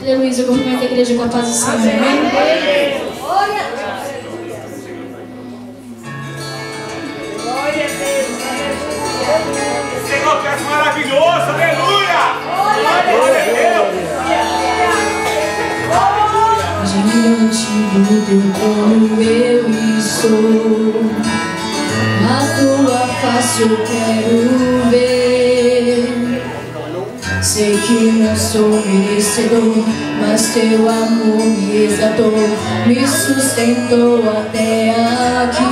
Luísa, cumprimenta a igreja com a paz do Senhor. Amém? Senhor, que és maravilhoso, aleluia! Glória a Deus! Diante do teu trono eu estou, a tua face eu quero ver. Sei que não sou merecedor, mas teu amor me resgatou, me sustentou até aqui.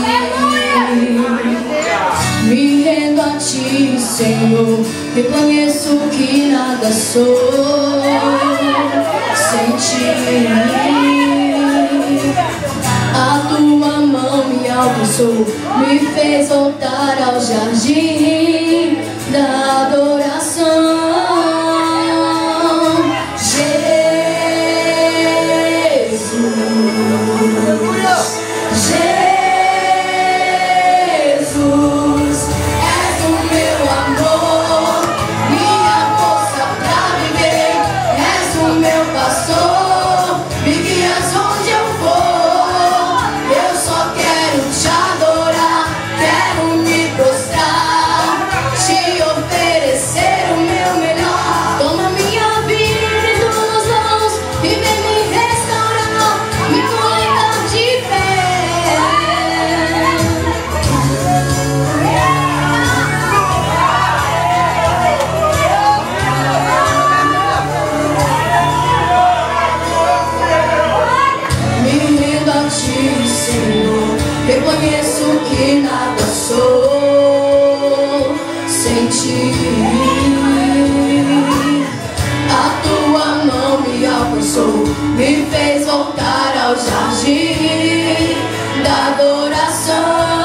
Me rendo a ti, Senhor, reconheço que nada sou sem ti. A tua mão me alcançou, me fez voltar ao jardim da adoração. Reconheço que nada sou sem ti. A tua mão me alcançou, me fez voltar ao jardim da adoração.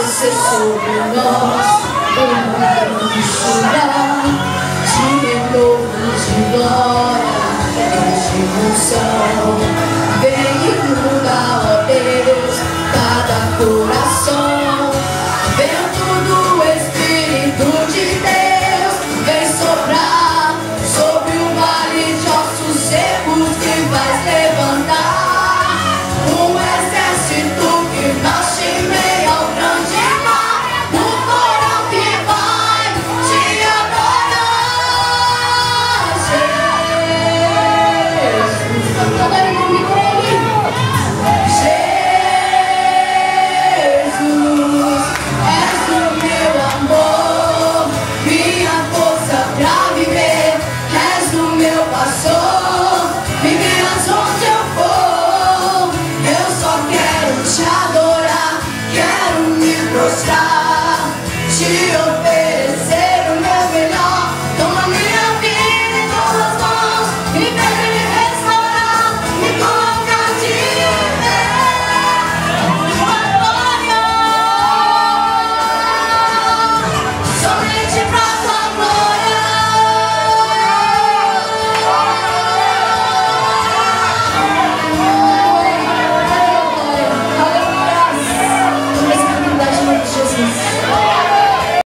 Ser sobre nós, o mundo chorar, de renovo de glória, de unção. Vem e muda, ó Deus, cada coração.